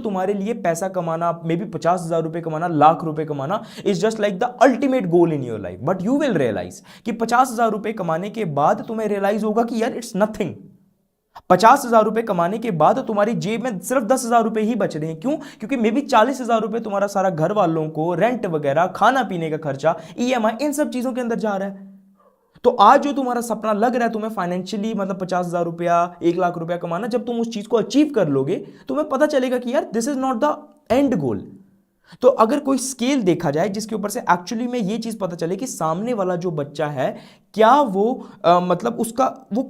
तुम्हारे लिए पैसा कमाना, मे बी 50,000 रुपए कमाना, लाख रुपए कमाना is just like the ultimate goal in your life, but you will realize कि 50,000 रुपए कमाने के बाद तुम्हें रियलाइज होगा कि यार इट्स नथिंग। 50,000 रुपए कमाने के बाद तुम्हारी जेब में सिर्फ 10,000 रुपए ही बच रहे हैं। क्यों? क्योंकि मे बी 40,000 रुपए तुम्हारा सारा घर वालों को रेंट वगैरह, खाना पीने का खर्चा, ईएमआई, इन सब चीजों के अंदर जा रहा है। तो आज जो तुम्हारा सपना लग रहा है तुम्हें फाइनेंशियली, मतलब 50,000 रुपया, 1 लाख रुपया कमाना, जब तुम उस चीज को अचीव कर लोगे तुम्हें पता चलेगा कि यार this is not the end goal. तो अगर कोई स्केल देखा जाए जिसके ऊपर से एक्चुअली में ये चीज पता चले कि सामने वाला जो बच्चा है क्या वो मतलब उसका वो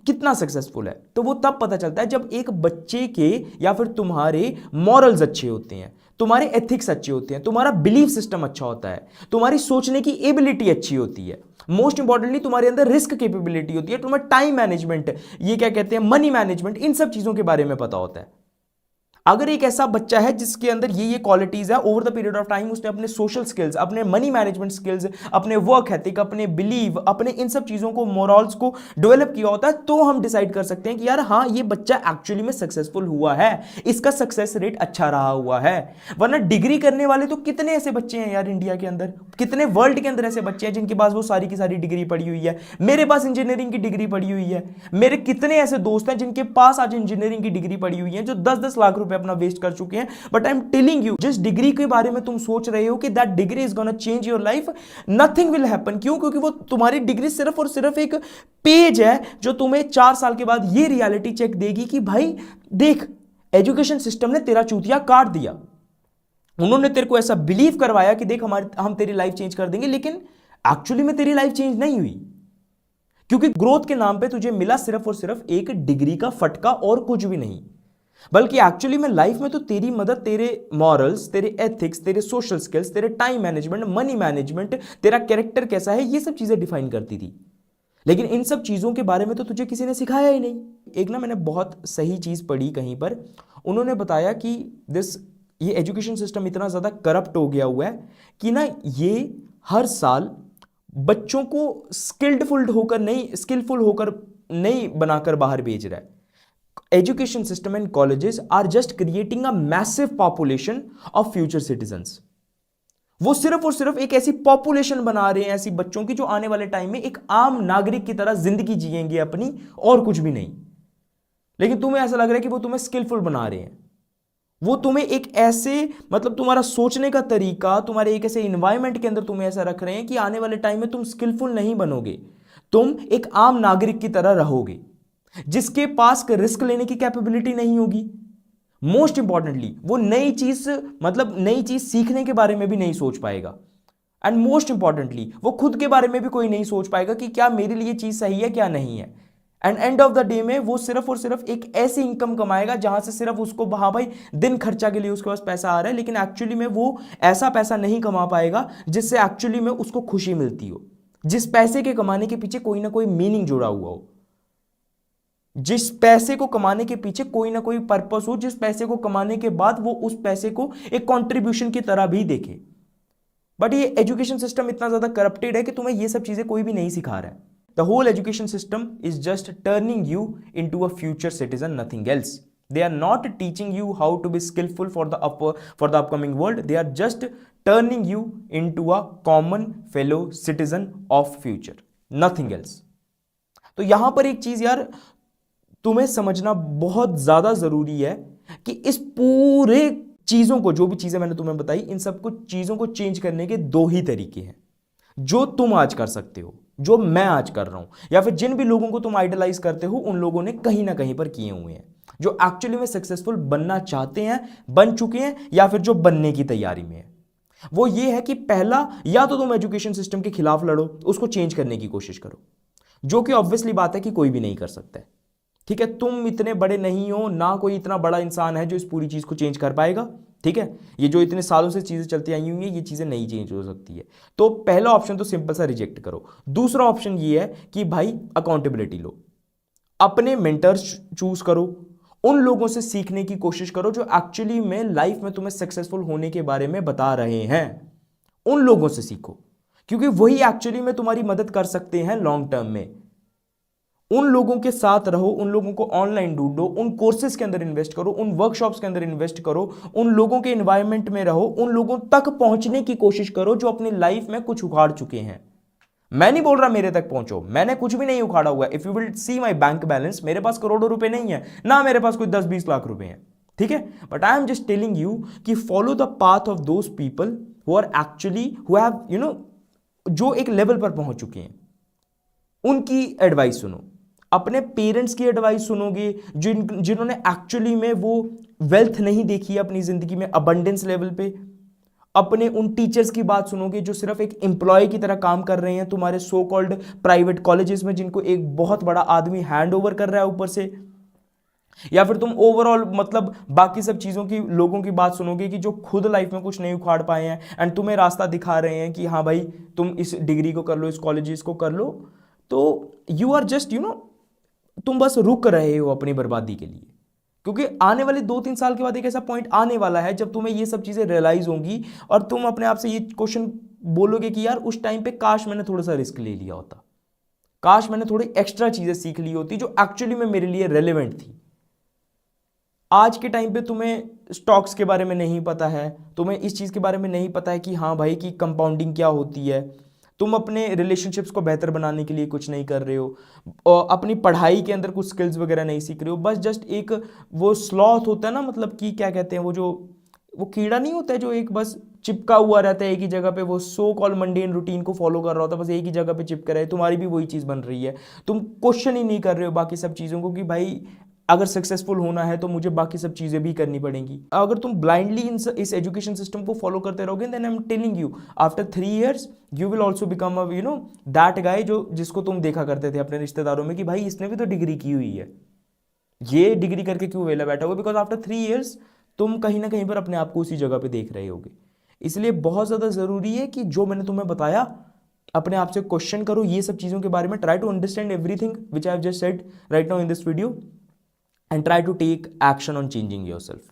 कितना सक्सेसफुल है, तो वो तब पता चलता है जब एक बच्चे के या फिर तुम्हारे मॉरल्स अच्छे होते हैं, तुम्हारे एथिक्स अच्छे होते हैं, तुम्हारा बिलीफ सिस्टम अच्छा होता है, तुम्हारी सोचने की एबिलिटी अच्छी होती है, मोस्ट इंपॉर्टेंटली तुम्हारे अंदर रिस्क कैपेबिलिटी होती है, तुम्हें टाइम मैनेजमेंट, ये क्या कहते हैं, मनी मैनेजमेंट, इन सब चीजों के बारे में पता होता है। अगर एक ऐसा बच्चा है जिसके अंदर ये क्वालिटीज है, over the period of time उसने अपने सोशल स्किल्स, अपने मनी मैनेजमेंट स्किल्स, अपने वर्क एथिक, अपने बिलीव, अपने इन सब चीजों को, मोरल्स को डेवलप किया होता है, तो हम डिसाइड कर सकते हैं कि यार हाँ ये बच्चा एक्चुअली में सक्सेसफुल हुआ है, इसका सक्सेस रेट अच्छा रहा हुआ है। वरना डिग्री करने वाले तो कितने ऐसे बच्चे हैं यार इंडिया के अंदर, कितने वर्ल्ड के अंदर ऐसे बच्चे हैं जिनके पास वो सारी की सारी डिग्री पड़ी हुई है। मेरे पास इंजीनियरिंग की डिग्री पड़ी हुई है, मेरे कितने ऐसे दोस्त हैं जिनके पास आज इंजीनियरिंग की डिग्री पड़ी हुई है, जो 10-10 लाख रुपए अपना वेस्ट कर चुके हैं। But I am telling you, जिस डिग्री के बारे में तुम सोच रहे हो कि that degree is gonna change your life, nothing will happen. क्यों? क्योंकि वो तुम्हारी डिग्री सिर्फ और सिर्फ एक पेज है जो तुम्हें 4 साल के बाद ये रियलिटी चेक देगी कि भाई देख, एजुकेशन सिस्टम ने तेरा चूतिया काट दिया, उन्होंने तेरे को ऐसा बिलीव करवाया कि देख हम तेरी लाइफ चेंज कर देंगे, लेकिन एक्चुअली में तेरी लाइफ चेंज नहीं हुई। क्योंकि ग्रोथ के नाम पे तुझे मिला सिर्फ और सिर्फ एक डिग्री का फटका और कुछ भी नहीं, बल्कि एक्चुअली में लाइफ में तो तेरी मदद तेरे मॉरल्स, तेरे एथिक्स, तेरे सोशल स्किल्स, तेरे टाइम मैनेजमेंट, मनी मैनेजमेंट, तेरा कैरेक्टर कैसा है, ये सब चीजें डिफाइन करती थी। लेकिन इन सब चीजों के बारे में तो तुझे किसी ने सिखाया ही नहीं। एक ना मैंने बहुत सही चीज पढ़ी कहीं पर, उन्होंने बताया कि ये एजुकेशन सिस्टम इतना ज्यादा करप्ट हो गया हुआ है कि ना ये हर साल बच्चों को स्किलफुल होकर नहीं बनाकर बाहर भेज रहा है। Education system and colleges are just creating a massive population of future citizens. वो सिर्फ और सिर्फ एक ऐसी पॉपुलेशन बना रहे हैं, ऐसी बच्चों की, जो आने वाले टाइम में एक आम नागरिक की तरह जिंदगी जिएंगे अपनी, और कुछ भी नहीं। लेकिन तुम्हें ऐसा लग रहा है कि वो तुम्हें स्किलफुल बना रहे हैं, वो तुम्हें एक ऐसे, मतलब तुम्हारा सोचने का तरीका, तुम्हारे एक ऐसे इन्वायरमेंट के अंदर तुम्हें ऐसा रख रहे हैं कि आने वाले टाइम में तुम स्किलफुल नहीं बनोगे, तुम एक आम नागरिक की तरह रहोगे जिसके पास रिस्क लेने की कैपेबिलिटी नहीं होगी। मोस्ट इंपॉर्टेंटली वो नई चीज सीखने के बारे में भी नहीं सोच पाएगा। एंड मोस्ट इंपॉर्टेंटली वो खुद के बारे में भी कोई नहीं सोच पाएगा कि क्या मेरे लिए चीज सही है क्या नहीं है। And end of the day में वो सिर्फ और सिर्फ एक ऐसी इनकम कमाएगा जहां से सिर्फ उसको, हाँ भाई दिन खर्चा के लिए उसके पास पैसा आ रहा है, लेकिन एक्चुअली में वो ऐसा पैसा नहीं कमा पाएगा जिससे एक्चुअली में उसको खुशी मिलती हो, जिस पैसे के कमाने के पीछे कोई ना कोई मीनिंग जुड़ा हुआ हो, जिस पैसे को कमाने के पीछे कोई ना कोई पर्पस हो, जिस पैसे को कमाने के बाद वो उस पैसे को एक कंट्रीब्यूशन की तरह भी देखे। बट ये एजुकेशन सिस्टम इतना ज्यादा करप्टेड है कि तुम्हें ये सब चीजें कोई भी नहीं सिखा रहा है। The whole education system is just turning you into a future citizen, nothing else. They are not teaching you how to be skillful for the upcoming world. They are just turning you into a common fellow citizen of future, nothing else. तो यहां पर एक चीज यार तुम्हें समझना बहुत ज्यादा जरूरी है कि इस पूरे चीजों को, जो भी चीजें मैंने तुम्हें बताई, इन सब कुछ चीजों को चेंज करने के 2 ही तरीके हैं जो तुम आज कर सकते हो, जो मैं आज कर रहा हूं, या फिर जिन भी लोगों को तुम आइडलाइज करते हो उन लोगों ने कहीं ना कहीं पर किए हुए हैं, जो एक्चुअली में सक्सेसफुल बनना चाहते हैं, बन चुके हैं, या फिर जो बनने की तैयारी में है। वो ये है कि पहला, या तो तुम एजुकेशन सिस्टम के खिलाफ लड़ो, उसको चेंज करने की कोशिश करो, जो कि ऑब्वियसली बात है कि कोई भी नहीं कर सकता है। ठीक है, तुम इतने बड़े नहीं हो, ना कोई इतना बड़ा इंसान है जो इस पूरी चीज को चेंज कर पाएगा। ठीक है, ये जो इतने सालों से चीजें चलती आई हुई हैं, ये चीजें नहीं चेंज हो सकती है। तो पहला ऑप्शन तो सिंपल सा रिजेक्ट करो। दूसरा ऑप्शन ये है कि भाई अकाउंटेबिलिटी लो, अपने मेंटर्स चूज करो, उन लोगों से सीखने की कोशिश करो जो एक्चुअली में लाइफ में तुम्हें सक्सेसफुल होने के बारे में बता रहे हैं। उन लोगों से सीखो, क्योंकि वही एक्चुअली में तुम्हारी मदद कर सकते हैं लॉन्ग टर्म में। उन लोगों के साथ रहो, उन लोगों को ऑनलाइन ढूंढो, उन कोर्सेज के अंदर इन्वेस्ट करो, उन वर्कशॉप्स के अंदर इन्वेस्ट करो, उन लोगों के एनवायरनमेंट में रहो, उन लोगों तक पहुंचने की कोशिश करो जो अपनी लाइफ में कुछ उखाड़ चुके हैं। मैं नहीं बोल रहा मेरे तक पहुंचो, मैंने कुछ भी नहीं उखाड़ा हुआ। If you will see my bank balance, मेरे पास करोड़ों रुपए नहीं है ना, मेरे पास कोई 10-20 लाख रुपए हैं, ठीक है। But I am just telling you कि follow the path of those people who are actually who have जो एक लेवल पर पहुंच चुके हैं, उनकी एडवाइस सुनो। अपने पेरेंट्स की एडवाइस सुनोगे जिन्होंने एक्चुअली में वो वेल्थ नहीं देखी है अपनी जिंदगी में अबंडेंस लेवल पे। अपने उन टीचर्स की बात सुनोगे जो सिर्फ एक एम्प्लॉय की तरह काम कर रहे हैं तुम्हारे सो कॉल्ड प्राइवेट कॉलेजेस में, जिनको एक बहुत बड़ा आदमी हैंड ओवर कर रहा है ऊपर से। या फिर तुम ओवरऑल मतलब बाकी सब चीज़ों की लोगों की बात सुनोगे कि जो खुद लाइफ में कुछ नहीं उखाड़ पाए हैं एंड तुम्हें रास्ता दिखा रहे हैं कि हाँ भाई तुम इस डिग्री को कर लो, इस कॉलेजेस को कर लो। तो यू आर जस्ट तुम बस रुक रहे हो अपनी बर्बादी के लिए, क्योंकि आने वाले 2-3 साल के बाद एक ऐसा पॉइंट आने वाला है जब तुम्हें ये सब चीज़ें रियलाइज होंगी और तुम अपने आप से ये क्वेश्चन बोलोगे कि यार उस टाइम पे काश मैंने थोड़ा सा रिस्क ले लिया होता, काश मैंने थोड़ी एक्स्ट्रा चीज़ें सीख ली होती जो एक्चुअली में मेरे लिए रेलिवेंट थी। आज के टाइम पे तुम्हें स्टॉक्स के बारे में नहीं पता है, तुम्हें इस चीज़ के बारे में नहीं पता है कि हाँ भाई कि कंपाउंडिंग क्या होती है, तुम अपने रिलेशनशिप्स को बेहतर बनाने के लिए कुछ नहीं कर रहे हो, और अपनी पढ़ाई के अंदर कुछ स्किल्स वगैरह नहीं सीख रहे हो, बस जस्ट एक वो स्लॉथ होता है ना, मतलब कि क्या कहते हैं वो कीड़ा नहीं होता है जो एक बस चिपका हुआ रहता है एक ही जगह पे, वो सो कॉल मंडेन रूटीन को फॉलो कर रहा होता है, बस एक ही जगह पे चिपका रहे। तुम्हारी भी वही चीज़ बन रही है, तुम क्वेश्चन ही नहीं कर रहे हो बाकी सब चीज़ों को कि भाई अगर सक्सेसफुल होना है तो मुझे बाकी सब चीज़ें भी करनी पड़ेंगी। अगर तुम ब्लाइंडली इस एजुकेशन सिस्टम को फॉलो करते रहोगे, then I am telling you after 3 years you will also become a that guy जिसको तुम देखा करते थे अपने रिश्तेदारों में कि भाई इसने भी तो डिग्री की हुई है, ये डिग्री करके क्यों वेला बैठा हुआ, बिकॉज आफ्टर 3 years तुम कहीं ना कहीं पर अपने आप को उसी जगह पे देख रहे होगे। इसलिए बहुत ज़्यादा ज़रूरी है कि जो मैंने तुम्हें बताया अपने आप से क्वेश्चन करो ये सब चीज़ों के बारे में, try to understand everything which I have just said right now in this video and try to take action on changing yourself.